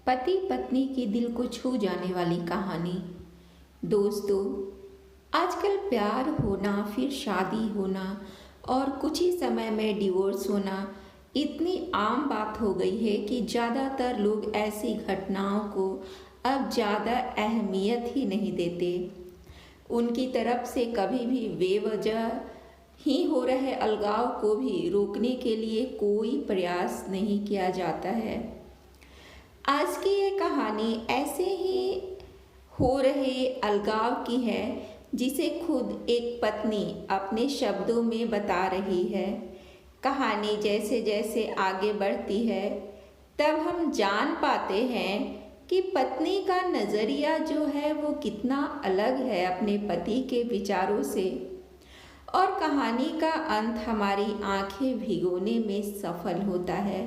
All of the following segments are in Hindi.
पति पत्नी के दिल को छू जाने वाली कहानी। दोस्तों, आजकल प्यार होना, फिर शादी होना और कुछ ही समय में डिवोर्स होना इतनी आम बात हो गई है कि ज़्यादातर लोग ऐसी घटनाओं को अब ज़्यादा अहमियत ही नहीं देते। उनकी तरफ से कभी भी बेवजह ही हो रहे अलगाव को भी रोकने के लिए कोई प्रयास नहीं किया जाता है। आज की ये कहानी ऐसे ही हो रहे अलगाव की है, जिसे खुद एक पत्नी अपने शब्दों में बता रही है। कहानी जैसे जैसे आगे बढ़ती है, तब हम जान पाते हैं कि पत्नी का नज़रिया जो है वो कितना अलग है अपने पति के विचारों से, और कहानी का अंत हमारी आंखें भिगोने में सफल होता है।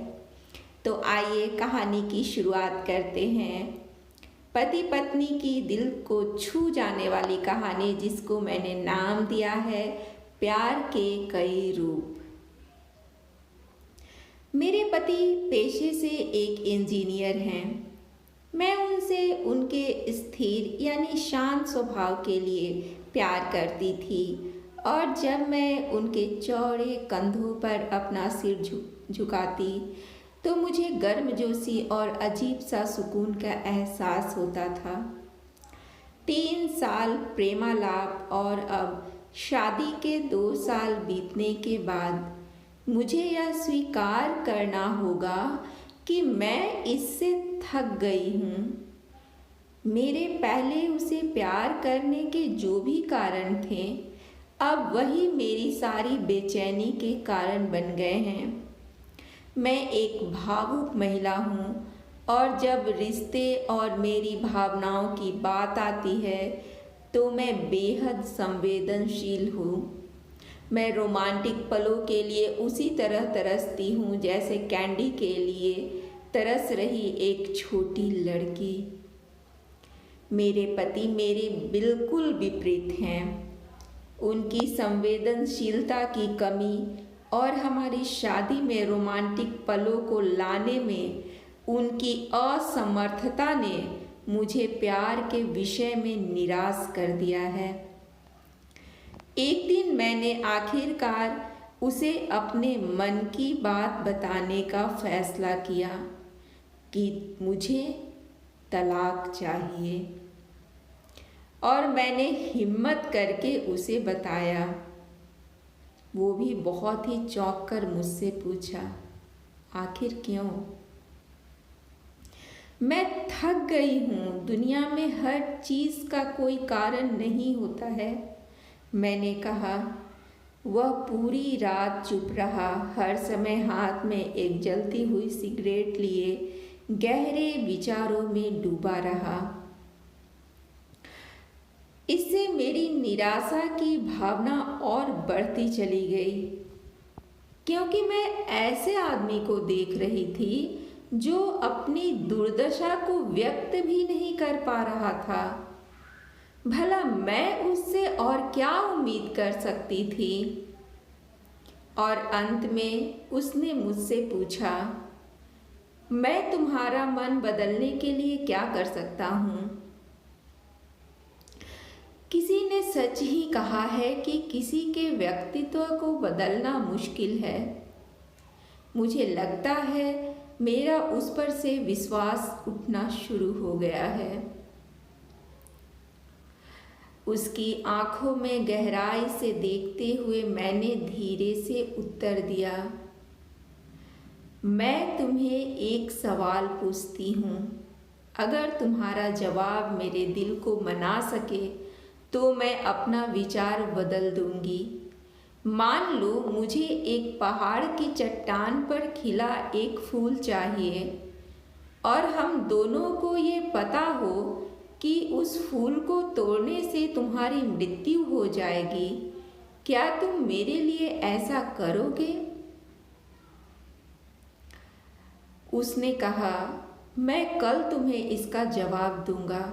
तो आइए कहानी की शुरुआत करते हैं। पति पत्नी की दिल को छू जाने वाली कहानी, जिसको मैंने नाम दिया है प्यार के कई रूप। मेरे पति पेशे से एक इंजीनियर हैं। मैं उनसे उनके स्थिर यानी शांत स्वभाव के लिए प्यार करती थी, और जब मैं उनके चौड़े कंधों पर अपना सिर झुकाती तो मुझे गर्मजोशी और अजीब सा सुकून का एहसास होता था। 3 साल प्रेमालाप और अब शादी के 2 साल बीतने के बाद मुझे यह स्वीकार करना होगा कि मैं इससे थक गई हूँ। मेरे पहले उसे प्यार करने के जो भी कारण थे, अब वही मेरी सारी बेचैनी के कारण बन गए हैं। मैं एक भावुक महिला हूँ, और जब रिश्ते और मेरी भावनाओं की बात आती है तो मैं बेहद संवेदनशील हूँ। मैं रोमांटिक पलों के लिए उसी तरह तरसती हूँ जैसे कैंडी के लिए तरस रही एक छोटी लड़की। मेरे पति मेरे बिल्कुल विपरीत हैं। उनकी संवेदनशीलता की कमी और हमारी शादी में रोमांटिक पलों को लाने में उनकी असमर्थता ने मुझे प्यार के विषय में निराश कर दिया है। एक दिन मैंने आखिरकार उसे अपने मन की बात बताने का फैसला किया कि मुझे तलाक चाहिए, और मैंने हिम्मत करके उसे बताया। वो भी बहुत ही चौंक कर मुझसे पूछा, आखिर क्यों? मैं थक गई हूँ। दुनिया में हर चीज़ का कोई कारण नहीं होता है, मैंने कहा। वह पूरी रात चुप रहा, हर समय हाथ में एक जलती हुई सिगरेट लिए गहरे विचारों में डूबा रहा। इससे मेरी निराशा की भावना और बढ़ती चली गई, क्योंकि मैं ऐसे आदमी को देख रही थी जो अपनी दुर्दशा को व्यक्त भी नहीं कर पा रहा था। भला मैं उससे और क्या उम्मीद कर सकती थी? और अंत में उसने मुझसे पूछा, मैं तुम्हारा मन बदलने के लिए क्या कर सकता हूँ? किसी ने सच ही कहा है कि किसी के व्यक्तित्व को बदलना मुश्किल है। मुझे लगता है मेरा उस पर से विश्वास उठना शुरू हो गया है। उसकी आंखों में गहराई से देखते हुए मैंने धीरे से उत्तर दिया, मैं तुम्हें एक सवाल पूछती हूँ। अगर तुम्हारा जवाब मेरे दिल को मना सके तो मैं अपना विचार बदल दूंगी। मान लो मुझे एक पहाड़ की चट्टान पर खिला एक फूल चाहिए, और हम दोनों को ये पता हो कि उस फूल को तोड़ने से तुम्हारी मृत्यु हो जाएगी। क्या तुम मेरे लिए ऐसा करोगे? उसने कहा, मैं कल तुम्हें इसका जवाब दूंगा।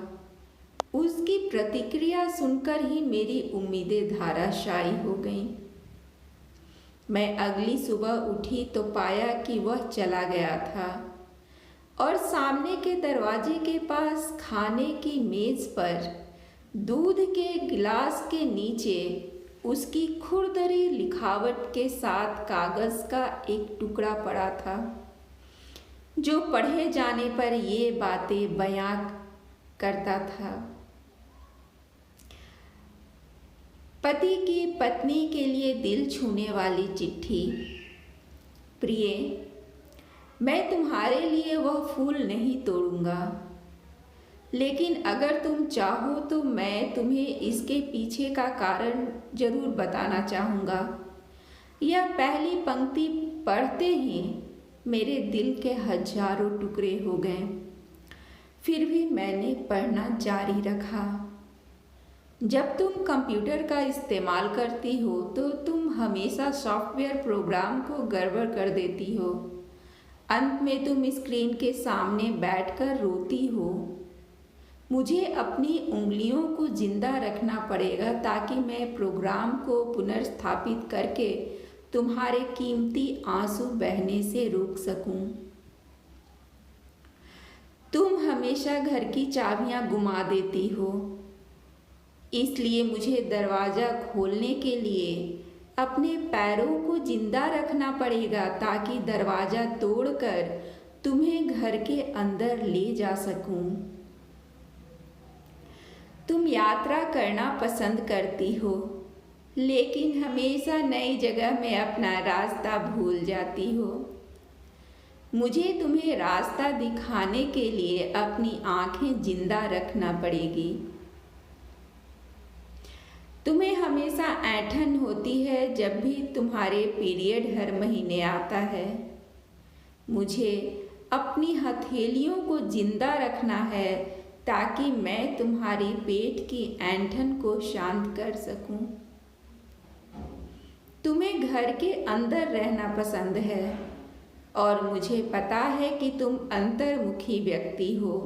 उसकी प्रतिक्रिया सुनकर ही मेरी उम्मीदें धाराशायी हो गईं। मैं अगली सुबह उठी तो पाया कि वह चला गया था। और सामने के दरवाजे के पास खाने की मेज पर दूध के गिलास के नीचे उसकी खुरदरी लिखावट के साथ कागज का एक टुकड़ा पड़ा था, जो पढ़े जाने पर ये बातें बयां करता था। पति की पत्नी के लिए दिल छूने वाली चिट्ठी। प्रिय, मैं तुम्हारे लिए वह फूल नहीं तोड़ूंगा, लेकिन अगर तुम चाहो तो मैं तुम्हें इसके पीछे का कारण जरूर बताना चाहूँगा। यह पहली पंक्ति पढ़ते ही मेरे दिल के हजारों टुकड़े हो गए। फिर भी मैंने पढ़ना जारी रखा। जब तुम कंप्यूटर का इस्तेमाल करती हो तो तुम हमेशा सॉफ्टवेयर प्रोग्राम को गड़बड़ कर देती हो। अंत में तुम स्क्रीन के सामने बैठकर रोती हो। मुझे अपनी उंगलियों को जिंदा रखना पड़ेगा ताकि मैं प्रोग्राम को पुनर्स्थापित करके तुम्हारे कीमती आंसू बहने से रोक सकूं। तुम हमेशा घर की चाबियां गुमा देती हो, इसलिए मुझे दरवाज़ा खोलने के लिए अपने पैरों को जिंदा रखना पड़ेगा ताकि दरवाज़ा तोड़कर तुम्हें घर के अंदर ले जा सकूं। तुम यात्रा करना पसंद करती हो, लेकिन हमेशा नई जगह में अपना रास्ता भूल जाती हो। मुझे तुम्हें रास्ता दिखाने के लिए अपनी आंखें जिंदा रखना पड़ेगी। तुम्हें हमेशा ऐंठन होती है जब भी तुम्हारे पीरियड हर महीने आता है। मुझे अपनी हथेलियों को जिंदा रखना है ताकि मैं तुम्हारी पेट की ऐंठन को शांत कर सकूं। तुम्हें घर के अंदर रहना पसंद है और मुझे पता है कि तुम अंतर्मुखी व्यक्ति हो।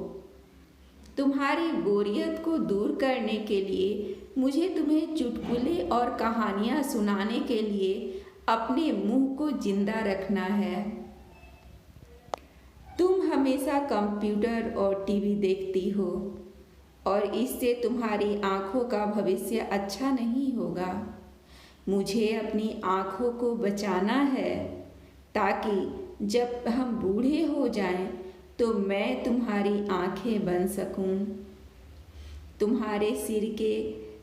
तुम्हारी बोरियत को दूर करने के लिए मुझे तुम्हें चुटकुले और कहानियाँ सुनाने के लिए अपने मुंह को जिंदा रखना है। तुम हमेशा कंप्यूटर और टीवी देखती हो और इससे तुम्हारी आंखों का भविष्य अच्छा नहीं होगा। मुझे अपनी आंखों को बचाना है ताकि जब हम बूढ़े हो जाएं तो मैं तुम्हारी आंखें बन सकूं। तुम्हारे सिर के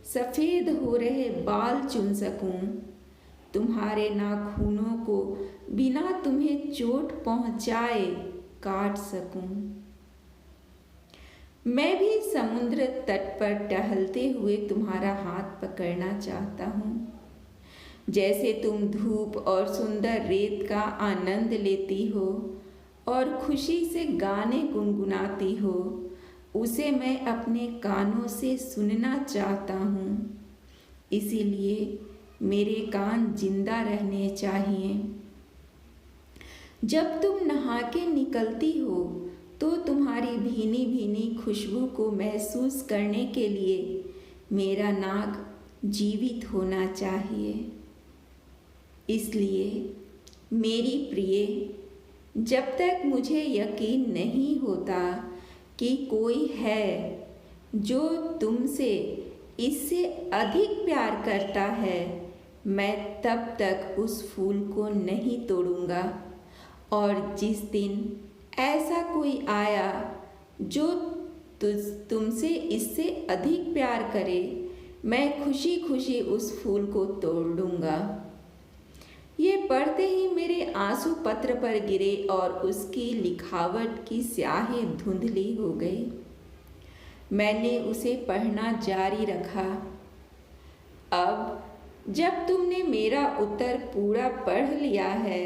सफ़ेद हो रहे बाल चुन सकूं। तुम्हारे नाखूनों को बिना तुम्हें चोट पहुंचाए काट सकूं। मैं भी समुद्र तट पर टहलते हुए तुम्हारा हाथ पकड़ना चाहता हूँ। जैसे तुम धूप और सुंदर रेत का आनंद लेती हो और खुशी से गाने गुनगुनाती हो, उसे मैं अपने कानों से सुनना चाहता हूँ। इसीलिए मेरे कान जिंदा रहने चाहिए। जब तुम नहा के निकलती हो तो तुम्हारी भीनी भीनी खुशबू को महसूस करने के लिए मेरा नाक जीवित होना चाहिए। इसलिए मेरी प्रिय, जब तक मुझे यकीन नहीं होता कि कोई है जो तुमसे इससे अधिक प्यार करता है, मैं तब तक उस फूल को नहीं तोड़ूंगा। और जिस दिन ऐसा कोई आया जो तुमसे इससे अधिक प्यार करे, मैं खुशी खुशी उस फूल को तोड़ दूंगा। ये पढ़ते ही मेरे आंसू पत्र पर गिरे और उसकी लिखावट की स्याही धुंधली हो गई। मैंने उसे पढ़ना जारी रखा। अब जब तुमने मेरा उत्तर पूरा पढ़ लिया है,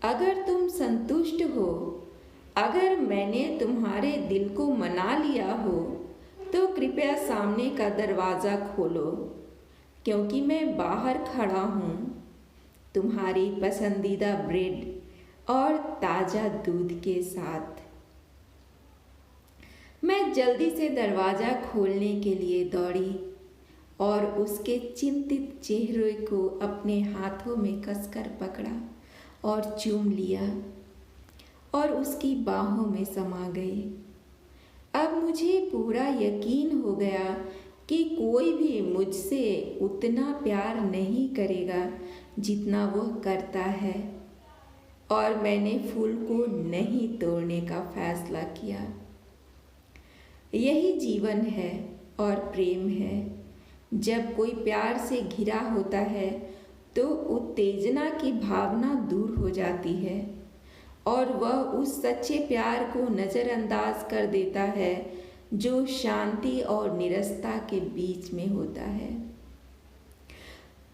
अगर तुम संतुष्ट हो, अगर मैंने तुम्हारे दिल को मना लिया हो, तो कृपया सामने का दरवाज़ा खोलो, क्योंकि मैं बाहर खड़ा हूँ तुम्हारी पसंदीदा ब्रेड और ताज़ा दूध के साथ। मैं जल्दी से दरवाज़ा खोलने के लिए दौड़ी और उसके चिंतित चेहरे को अपने हाथों में कसकर पकड़ा और चूम लिया। और उसकी बाहों में समा गई। अब मुझे पूरा यकीन हो गया कि कोई भी मुझसे उतना प्यार नहीं करेगा जितना वह करता है, और मैंने फूल को नहीं तोड़ने का फैसला किया। यही जीवन है और प्रेम है। जब कोई प्यार से घिरा होता है तो उत्तेजना की भावना दूर हो जाती है और वह उस सच्चे प्यार को नज़रअंदाज कर देता है जो शांति और निरस्ता के बीच में होता है।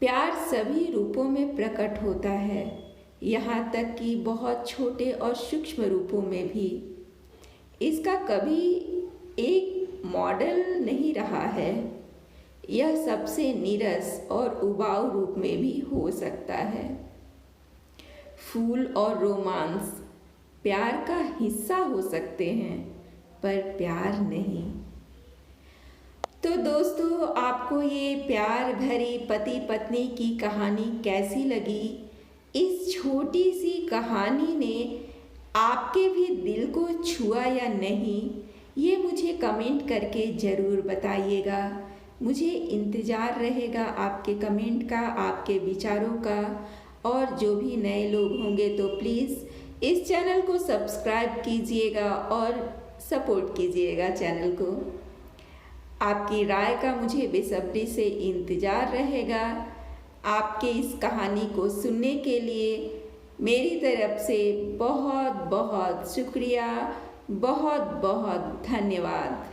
प्यार सभी रूपों में प्रकट होता है, यहाँ तक कि बहुत छोटे और सूक्ष्म रूपों में भी। इसका कभी एक मॉडल नहीं रहा है। यह सबसे नीरस और उबाऊ रूप में भी हो सकता है। फूल और रोमांस प्यार का हिस्सा हो सकते हैं, पर प्यार नहीं। तो दोस्तों, आपको ये प्यार भरी पति पत्नी की कहानी कैसी लगी? इस छोटी सी कहानी ने आपके भी दिल को छुआ या नहीं, ये मुझे कमेंट करके ज़रूर बताइएगा। मुझे इंतज़ार रहेगा आपके कमेंट का, आपके विचारों का। और जो भी नए लोग होंगे तो प्लीज़ इस चैनल को सब्सक्राइब कीजिएगा और सपोर्ट कीजिएगा चैनल को। आपकी राय का मुझे बेसब्री से इंतज़ार रहेगा। आपके इस कहानी को सुनने के लिए मेरी तरफ से बहुत बहुत शुक्रिया, बहुत बहुत धन्यवाद।